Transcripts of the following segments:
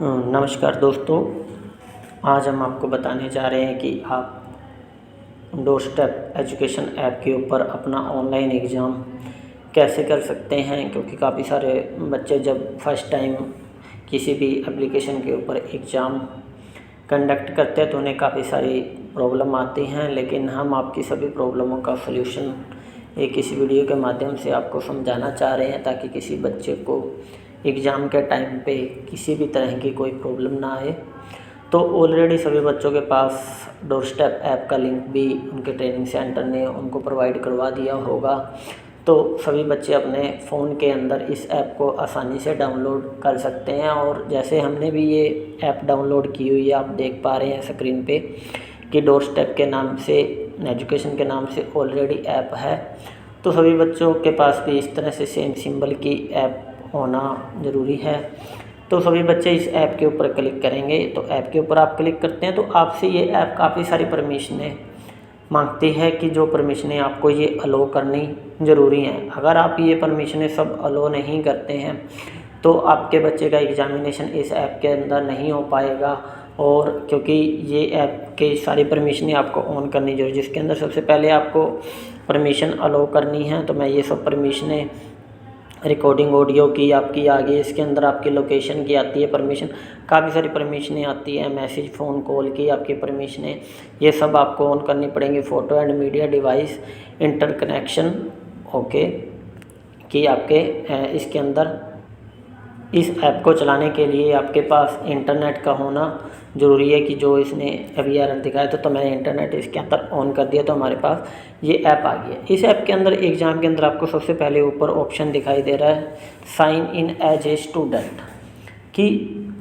नमस्कार दोस्तों। आज हम आपको बताने जा रहे हैं कि आप डोरस्टेप एजुकेशन ऐप के ऊपर अपना ऑनलाइन एग्ज़ाम कैसे कर सकते हैं, क्योंकि काफ़ी सारे बच्चे जब फर्स्ट टाइम किसी भी एप्लीकेशन के ऊपर एग्ज़ाम कंडक्ट करते हैं तो उन्हें काफ़ी सारी प्रॉब्लम आती हैं। लेकिन हम आपकी सभी प्रॉब्लमों का सलूशन एक इस वीडियो के माध्यम से आपको समझाना चाह रहे हैं, ताकि किसी बच्चे को एग्ज़ाम के टाइम पे किसी भी तरह की कोई प्रॉब्लम ना आए। तो ऑलरेडी सभी बच्चों के पास डोरस्टेप ऐप का लिंक भी उनके ट्रेनिंग सेंटर ने उनको प्रोवाइड करवा दिया होगा। तो सभी बच्चे अपने फ़ोन के अंदर इस ऐप को आसानी से डाउनलोड कर सकते हैं। और जैसे हमने भी ये ऐप डाउनलोड की हुई है, आप देख पा रहे हैं स्क्रीन पे कि डोरस्टेप के नाम से, एजुकेशन के नाम से ऑलरेडी ऐप है। तो सभी बच्चों के पास भी इस तरह से सेम सिंबल की ऐप होना ज़रूरी है। तो सभी बच्चे इस ऐप के ऊपर क्लिक करेंगे। तो ऐप के ऊपर आप क्लिक करते हैं तो आपसे ये ऐप काफ़ी सारी परमिशनें मांगती है कि जो परमिशनें आपको ये अलो करनी ज़रूरी हैं। अगर आप ये परमिशनें सब अलो नहीं करते हैं तो आपके बच्चे का एग्ज़ामिनेशन इस ऐप के अंदर नहीं हो पाएगा। और क्योंकि ये ऐप की सारी परमिशनें आपको ऑन करनी जरूरी, जिसके अंदर सबसे पहले आपको परमिशन अलो करनी है। तो मैं ये सब परमिशनें रिकॉर्डिंग ऑडियो की आपकी आ गई, इसके अंदर आपकी लोकेशन की आती है परमिशन, काफ़ी सारी परमिशनें आती हैं, मैसेज फ़ोन कॉल की आपकी परमिशनें, ये सब आपको ऑन करनी पड़ेंगी। Photo and media device interconnection okay कि आपके इसके अंदर इस ऐप को चलाने के लिए आपके पास इंटरनेट का होना ज़रूरी है। कि जो इसने अभी एरर दिखाया तो मैंने इंटरनेट इसके अंदर ऑन कर दिया तो हमारे पास ये ऐप आ गई है। इस ऐप के अंदर एग्ज़ाम के अंदर आपको सबसे पहले ऊपर ऑप्शन दिखाई दे रहा है sign in as a student, कि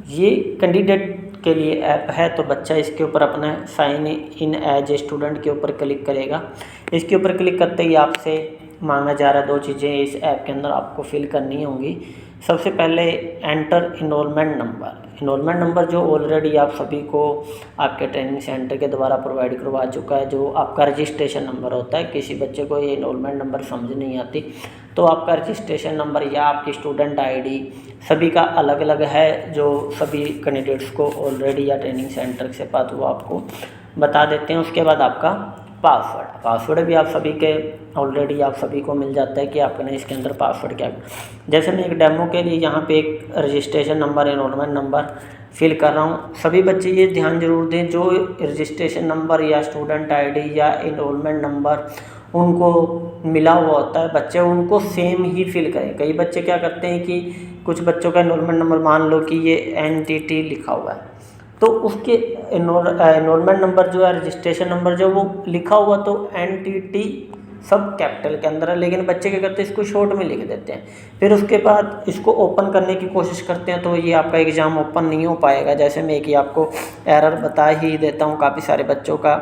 ये कैंडिडेट के लिए ऐप है। तो बच्चा इसके ऊपर अपना sign in as a student के ऊपर क्लिक करेगा। इसके ऊपर क्लिक करते ही आपसे मांगा जा रहा है 2 चीज़ें इस ऐप के अंदर आपको फिल करनी होंगी। सबसे पहले एंटर इनरोलमेंट नंबर जो ऑलरेडी आप सभी को आपके ट्रेनिंग सेंटर के द्वारा प्रोवाइड करवा चुका है, जो आपका रजिस्ट्रेशन नंबर होता है। किसी बच्चे को ये इनरोलमेंट नंबर समझ नहीं आती तो आपका रजिस्ट्रेशन नंबर या आपकी स्टूडेंट आईडी सभी का अलग अलग है, जो सभी कैंडिडेट्स को ऑलरेडी या ट्रेनिंग सेंटर से पास वो आपको बता देते हैं। उसके बाद आपका पासवर्ड भी आप सभी के ऑलरेडी आप सभी को मिल जाता है कि आपने इसके अंदर पासवर्ड क्या। जैसे मैं एक डेमो के लिए यहाँ पे एक registration number, enrolment number fill कर रहा हूँ। सभी बच्चे ये ध्यान जरूर दें, जो रजिस्ट्रेशन नंबर या स्टूडेंट आईडी या एनरोलमेंट नंबर उनको मिला हुआ होता है, बच्चे उनको सेम ही फिल करें। कई बच्चे क्या करते हैं कि कुछ बच्चों का एनरोलमेंट नंबर मान लो कि ये NTT लिखा हुआ है, तो उसके एनरोलमेंट नंबर जो है, रजिस्ट्रेशन नंबर जो वो लिखा हुआ तो NTT सब कैपिटल के अंदर है, लेकिन बच्चे क्या करते हैं इसको शॉर्ट में लिख देते हैं। फिर उसके बाद इसको ओपन करने की कोशिश करते हैं तो ये आपका एग्ज़ाम ओपन नहीं हो पाएगा। जैसे मैं कि आपको एरर बता ही देता हूँ, काफ़ी सारे बच्चों का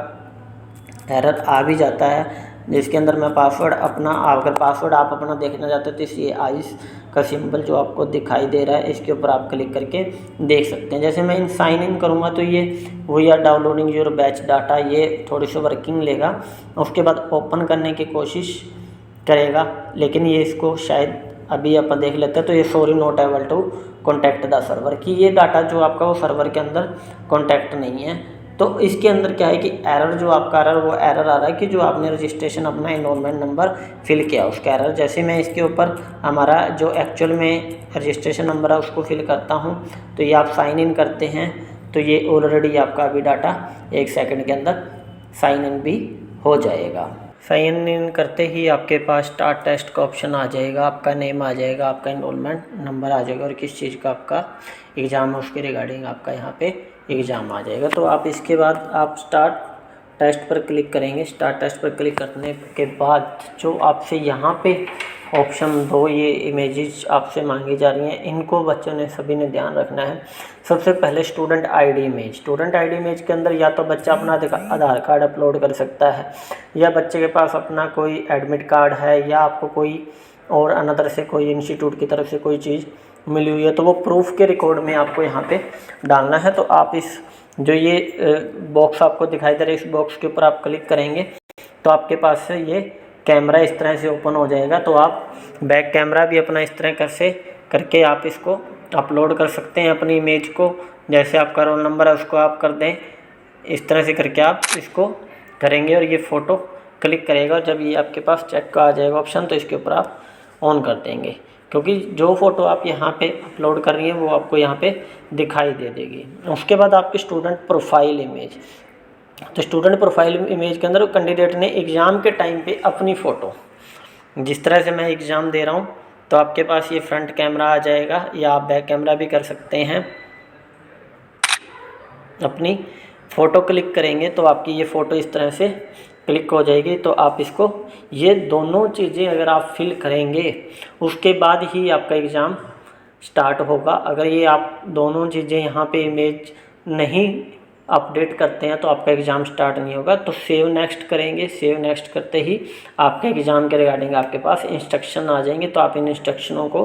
एरर आ भी जाता है, जिसके अंदर मैं पासवर्ड अपना, अगर पासवर्ड आप अपना देखना चाहते हो तो ये आइस का सिंबल जो आपको दिखाई दे रहा है इसके ऊपर आप क्लिक करके देख सकते हैं। जैसे मैं साइन इन करूँगा तो ये we are downloading your batch data, ये थोड़ी सी वर्किंग लेगा, उसके बाद ओपन करने की कोशिश करेगा, लेकिन ये इसको शायद अभी अपन देख लेते हैं। तो ये sorry not able to contact the server, कि ये डाटा जो आपका वो सर्वर के अंदर कॉन्टैक्ट नहीं है। तो इसके अंदर क्या है कि एरर जो आपका वो एरर आ रहा है कि जो आपने रजिस्ट्रेशन अपना एनरोलमेंट नंबर फिल किया उसका एरर। जैसे मैं इसके ऊपर हमारा जो एक्चुअल में रजिस्ट्रेशन नंबर है उसको फिल करता हूँ, तो ये आप साइन इन करते हैं तो ये ऑलरेडी आपका अभी डाटा 1 सेकंड के अंदर साइन इन भी हो जाएगा। साइन इन करते ही आपके पास स्टार्ट टेस्ट का ऑप्शन आ जाएगा, आपका नेम आ जाएगा, आपका एनरोलमेंट नंबर आ जाएगा और किस चीज़ का आपका एग्ज़ाम है उसके रिगार्डिंग आपका यहाँ पे एग्ज़ाम आ जाएगा। तो आप इसके बाद आप स्टार्ट टेस्ट पर क्लिक करेंगे। स्टार्ट टेस्ट पर क्लिक करने के बाद जो आपसे यहाँ पे ऑप्शन 2 ये इमेजेस आपसे मांगी जा रही हैं, इनको बच्चों ने सभी ने ध्यान रखना है। सबसे पहले स्टूडेंट आईडी इमेज के अंदर या तो बच्चा अपना आधार कार्ड अपलोड कर सकता है, या बच्चे के पास अपना कोई एडमिट कार्ड है, या आपको कोई और अनदर से कोई इंस्टीट्यूट की तरफ से कोई चीज़ मिली हुई है, तो वो प्रूफ के रिकॉर्ड में आपको यहाँ पे डालना है। तो आप इस जो ये बॉक्स आपको दिखाई दे रहा है, इस बॉक्स के ऊपर आप क्लिक करेंगे तो आपके पास से ये कैमरा इस तरह से ओपन हो जाएगा। तो आप बैक कैमरा भी अपना इस तरह से करके आप इसको अपलोड कर सकते हैं अपनी इमेज को। जैसे आपका रोल नंबर है उसको आप कर दें, इस तरह से करके आप इसको करेंगे और ये फ़ोटो क्लिक करेगा। और जब ये आपके पास चेक का आ जाएगा ऑप्शन तो इसके ऊपर आप ऑन कर देंगे, क्योंकि जो फ़ोटो आप यहाँ पे अपलोड कर रही हैं वो आपको यहाँ पे दिखाई दे देगी। उसके बाद आपकी स्टूडेंट प्रोफाइल इमेज, तो स्टूडेंट प्रोफाइल इमेज के अंदर कैंडिडेट ने एग्ज़ाम के टाइम पे अपनी फ़ोटो, जिस तरह से मैं एग्ज़ाम दे रहा हूँ तो आपके पास ये फ्रंट कैमरा आ जाएगा या आप बैक कैमरा भी कर सकते हैं। अपनी फ़ोटो क्लिक करेंगे तो आपकी ये फ़ोटो इस तरह से क्लिक हो जाएगी। तो आप इसको, ये दोनों चीज़ें अगर आप फिल करेंगे उसके बाद ही आपका एग्ज़ाम स्टार्ट होगा। अगर ये आप दोनों चीज़ें यहाँ पे इमेज नहीं अपडेट करते हैं तो आपका एग्ज़ाम स्टार्ट नहीं होगा। तो सेव नेक्स्ट करेंगे, सेव नेक्स्ट करते ही आपके एग्ज़ाम के रिगार्डिंग आपके पास इंस्ट्रक्शन आ जाएंगे। तो आप इन इंस्ट्रक्शनों को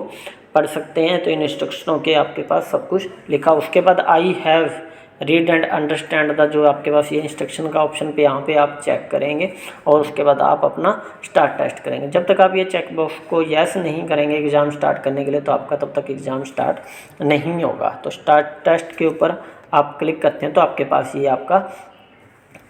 पढ़ सकते हैं। तो इन इंस्ट्रक्शनों के आपके पास सब कुछ लिखा। उसके बाद I have read and understand the, जो आपके पास ये इंस्ट्रक्शन का ऑप्शन पे यहाँ पे आप चेक करेंगे और उसके बाद आप अपना स्टार्ट टेस्ट करेंगे। जब तक आप ये चेक बॉक्स को यस नहीं करेंगे एग्ज़ाम स्टार्ट करने के लिए तो आपका तब तक एग्ज़ाम स्टार्ट नहीं होगा। तो स्टार्ट टेस्ट के ऊपर आप क्लिक करते हैं तो आपके पास ये आपका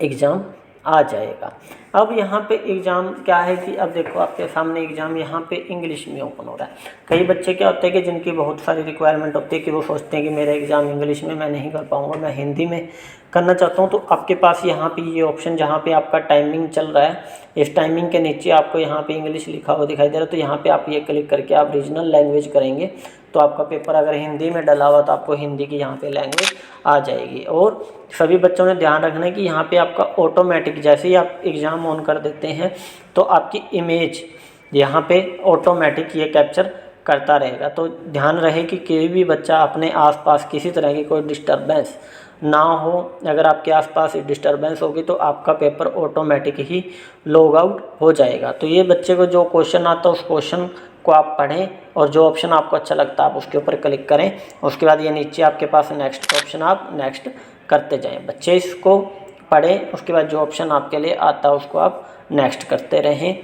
एग्ज़ाम आ जाएगा। अब यहाँ पे एग्ज़ाम क्या है कि अब देखो आपके सामने एग्ज़ाम यहाँ पे इंग्लिश में ओपन हो रहा है। कई बच्चे क्या होते हैं कि जिनकी बहुत सारी रिक्वायरमेंट होती है कि वो सोचते हैं कि मेरा एग्ज़ाम इंग्लिश में मैं नहीं कर पाऊँगा, मैं हिंदी में करना चाहता हूँ। तो आपके पास यहाँ पे ये ऑप्शन, जहाँ पे आपका टाइमिंग चल रहा है, इस टाइमिंग के नीचे आपको यहाँ पे इंग्लिश लिखा हुआ दिखाई दे रहा है। तो यहाँ पे आप ये क्लिक करके आप रीजनल लैंग्वेज करेंगे तो आपका पेपर अगर हिंदी में डला हुआ तो आपको हिंदी की यहाँ पे लैंग्वेज आ जाएगी। और सभी बच्चों ने ध्यान रखना है कि यहाँ पे आपका ऑटोमेटिक, जैसे ही आप एग्ज़ाम ऑन कर देते हैं तो आपकी इमेज यहाँ पे ऑटोमेटिक ये कैप्चर करता रहेगा। तो ध्यान रहे कि कोई भी बच्चा अपने आसपास किसी तरह की कोई डिस्टर्बेंस ना हो। अगर आपके आसपास डिस्टर्बेंस होगी तो आपका पेपर ऑटोमेटिक ही लॉग आउट हो जाएगा। तो ये बच्चे को जो क्वेश्चन आता है उस क्वेश्चन को आप पढ़ें और जो ऑप्शन आपको अच्छा लगता है आप उसके ऊपर क्लिक करें। उसके बाद ये नीचे आपके पास नेक्स्ट का ऑप्शन, आप नेक्स्ट करते जाएं। बच्चे इसको पढ़ें, उसके बाद जो ऑप्शन आपके लिए आता है उसको आप नेक्स्ट करते रहें।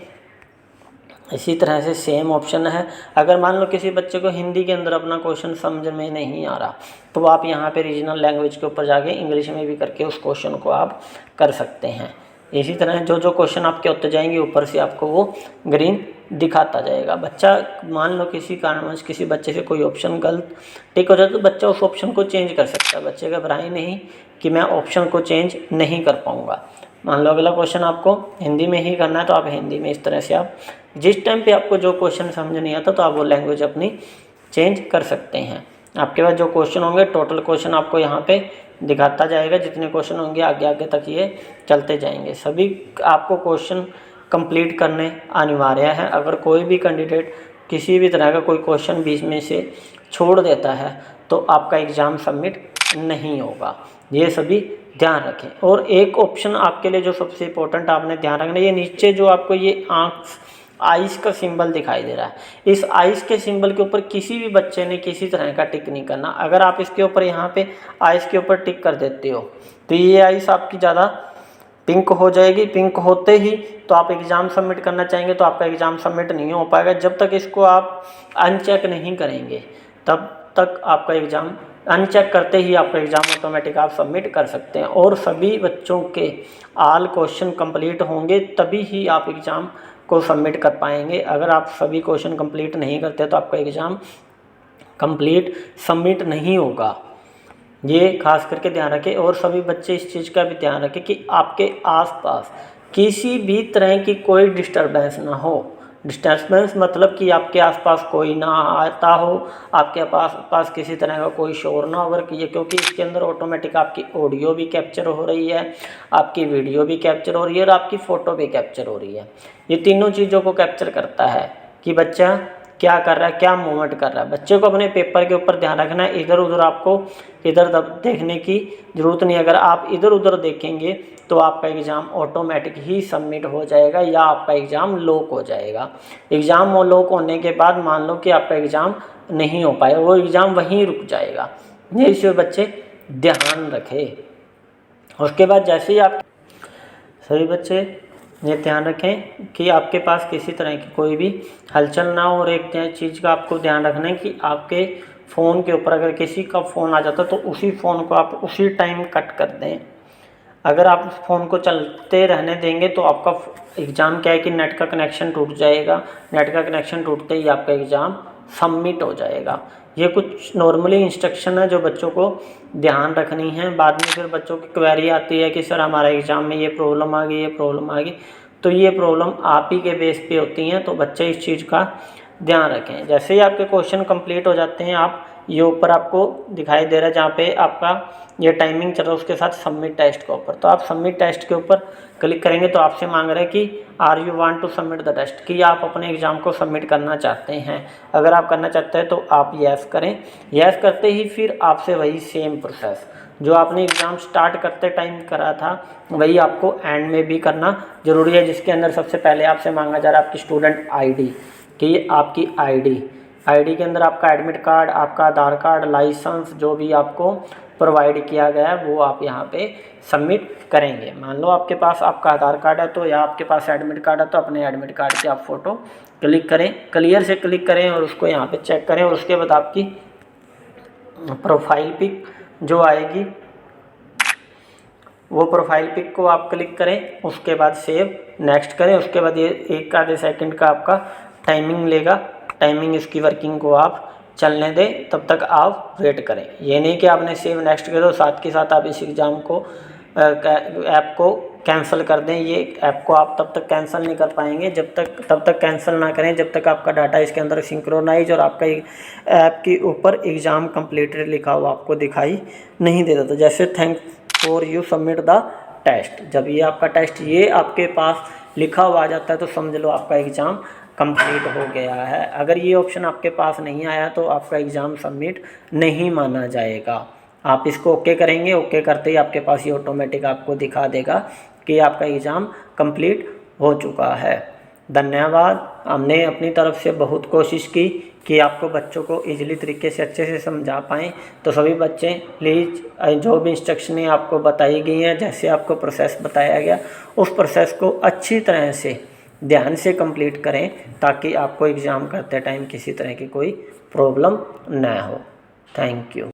इसी तरह से सेम ऑप्शन है। अगर मान लो किसी बच्चे को हिंदी के अंदर अपना क्वेश्चन समझ में नहीं आ रहा तो आप यहाँ पे रीजनल लैंग्वेज के ऊपर जाके इंग्लिश में भी करके उस क्वेश्चन को आप कर सकते हैं। इसी तरह जो जो क्वेश्चन आपके होते जाएंगे ऊपर से आपको वो ग्रीन दिखाता जाएगा। बच्चा मान लो किसी कारणवश किसी बच्चे से कोई ऑप्शन गलत टिक हो जाए तो बच्चा उस ऑप्शन को चेंज कर सकता है। बच्चे घबराए नहीं कि मैं ऑप्शन को चेंज नहीं कर पाऊँगा। मान लो अगला क्वेश्चन आपको हिंदी में ही करना है तो आप हिंदी में, इस तरह से आप जिस टाइम पे आपको जो क्वेश्चन समझ नहीं आता तो आप वो लैंग्वेज अपनी चेंज कर सकते हैं। आपके पास जो क्वेश्चन होंगे टोटल क्वेश्चन आपको यहाँ पे दिखाता जाएगा। जितने क्वेश्चन होंगे आगे आगे तक ये चलते जाएंगे। सभी आपको क्वेश्चन कंप्लीट करने अनिवार्य है। अगर कोई भी कैंडिडेट किसी भी तरह का कोई क्वेश्चन बीच में से छोड़ देता है तो आपका एग्ज़ाम सबमिट नहीं होगा। ये सभी ध्यान रखें। और एक ऑप्शन आपके लिए जो सबसे इम्पोर्टेंट आपने ध्यान रखना है, ये नीचे जो आपको ये आँख आइस का सिंबल दिखाई दे रहा है, इस आइस के सिंबल के ऊपर किसी भी बच्चे ने किसी तरह का टिक नहीं करना। अगर आप इसके ऊपर यहाँ पे आइस के ऊपर टिक कर देते हो तो ये आइस आपकी ज़्यादा पिंक हो जाएगी। पिंक होते ही तो आप एग्ज़ाम सबमिट करना चाहेंगे तो आपका एग्ज़ाम सबमिट नहीं हो पाएगा। जब तक इसको आप अनचेक नहीं करेंगे तब तक आपका एग्ज़ाम, अनचेक करते ही आपका एग्ज़ाम ऑटोमेटिक आप सबमिट कर सकते हैं। और सभी बच्चों के ऑल क्वेश्चन कंप्लीट होंगे तभी ही आप एग्ज़ाम को सबमिट कर पाएंगे। अगर आप सभी क्वेश्चन कंप्लीट नहीं करते तो आपका एग्ज़ाम कंप्लीट सबमिट नहीं होगा। ये खास करके ध्यान रखें। और सभी बच्चे इस चीज़ का भी ध्यान रखें कि आपके आसपास किसी भी तरह की कोई डिस्टर्बेंस ना हो। डिस्टर्बेंस मतलब कि आपके आसपास कोई ना आता हो, आपके पास किसी तरह का कोई शोर ना हो। अगर ये, क्योंकि इसके अंदर ऑटोमेटिक आपकी ऑडियो भी कैप्चर हो रही है, आपकी वीडियो भी कैप्चर हो रही है और आपकी फ़ोटो भी कैप्चर हो रही है। ये तीनों चीज़ों को कैप्चर करता है कि बच्चा क्या कर रहा है, क्या मूवमेंट कर रहा है। बच्चे को अपने पेपर के ऊपर ध्यान रखना है। इधर उधर आपको देखने की ज़रूरत नहीं। अगर आप इधर उधर देखेंगे तो आपका एग्ज़ाम ऑटोमेटिक ही सबमिट हो जाएगा या आपका एग्ज़ाम लॉक हो जाएगा। एग्ज़ाम लॉक होने के बाद मान लो कि आपका एग्ज़ाम नहीं हो पाएगा, वो एग्ज़ाम वहीं रुक जाएगा। ये इसमें बच्चे ध्यान रखें। उसके बाद जैसे ही आप सभी बच्चे ये ध्यान रखें कि आपके पास किसी तरह की कोई भी हलचल ना हो। और एक चीज़ का आपको ध्यान रखना है कि आपके फ़ोन के ऊपर अगर किसी का फ़ोन आ जाता है तो उसी फ़ोन को आप उसी टाइम कट कर दें। अगर आप उस फ़ोन को चलते रहने देंगे तो आपका एग्ज़ाम क्या है कि नेट का कनेक्शन टूट जाएगा। नेट का कनेक्शन टूटते ही आपका एग्ज़ाम सबमिट हो जाएगा। ये कुछ नॉर्मली इंस्ट्रक्शन है जो बच्चों को ध्यान रखनी है। बाद में फिर बच्चों की क्वेरी आती है कि सर हमारा एग्ज़ाम में ये प्रॉब्लम आ गई, ये प्रॉब्लम आ गई। तो ये प्रॉब्लम आप ही के बेस पे होती हैं, तो बच्चे इस चीज़ का ध्यान रखें। जैसे ही आपके क्वेश्चन कंप्लीट हो जाते हैं, आप ये ऊपर आपको दिखाई दे रहा है जहाँ पे आपका ये टाइमिंग चल रहा है उसके साथ सबमिट टेस्ट के ऊपर, तो आप सबमिट टेस्ट के ऊपर क्लिक करेंगे तो आपसे मांग रहा है कि are you want to submit the test, कि आप अपने एग्ज़ाम को सबमिट करना चाहते हैं। अगर आप करना चाहते हैं तो आप यस करें। यस करते ही फिर आपसे वही सेम प्रोसेस जो आपने एग्ज़ाम स्टार्ट करते टाइम करा था वही आपको एंड में भी करना ज़रूरी है, जिसके अंदर सबसे पहले आपसे मांगा जा रहा है आपकी स्टूडेंट आईडी, कि आपकी आईडी के अंदर आपका एडमिट कार्ड, आपका आधार कार्ड, लाइसेंस जो भी आपको प्रोवाइड किया गया है वो आप यहाँ पे सबमिट करेंगे। मान लो आपके पास आपका आधार कार्ड है तो या आपके पास एडमिट कार्ड है तो अपने एडमिट कार्ड की आप फ़ोटो क्लिक करें, क्लियर से क्लिक करें और उसको यहाँ पे चेक करें। और उसके बाद आपकी प्रोफाइल पिक जो आएगी वो प्रोफाइल पिक को आप क्लिक करें, उसके बाद सेव नेक्स्ट करें। उसके बाद ये 1 आधे सेकंड का आपका टाइमिंग लेगा, टाइमिंग इसकी वर्किंग को आप चलने दें, तब तक आप वेट करें। ये नहीं कि आपने सेव नेक्स्ट कर दो साथ के साथ आप इस एग्ज़ाम को ऐप को कैंसिल कर दें। ये ऐप को आप तब तक कैंसिल नहीं कर पाएंगे तब तक कैंसिल ना करें जब तक आपका डाटा इसके अंदर सिंक्रोनाइज और आपका ऐप के ऊपर एग्ज़ाम कंप्लीटेड लिखा हुआ आपको दिखाई नहीं देता। तो जैसे thank for you submit the test, जब ये आपका टेस्ट ये आपके पास लिखा हुआ आ जाता है तो समझ लो आपका एग्ज़ाम कंप्लीट हो गया है। अगर ये ऑप्शन आपके पास नहीं आया तो आपका एग्ज़ाम सबमिट नहीं माना जाएगा। आप इसको ओके करेंगे, ओके करते ही आपके पास ये ऑटोमेटिक आपको दिखा देगा कि आपका एग्ज़ाम कंप्लीट हो चुका है। धन्यवाद। हमने अपनी तरफ से बहुत कोशिश की कि आपको बच्चों को इजीली तरीके से अच्छे से समझा पाएँ। तो सभी बच्चे प्लीज़ जो भी इंस्ट्रक्शनें आपको बताई गई हैं, जैसे आपको प्रोसेस बताया गया उस प्रोसेस को अच्छी तरह से ध्यान से कंप्लीट करें ताकि आपको एग्ज़ाम करते टाइम किसी तरह की कोई प्रॉब्लम ना हो। Thank you.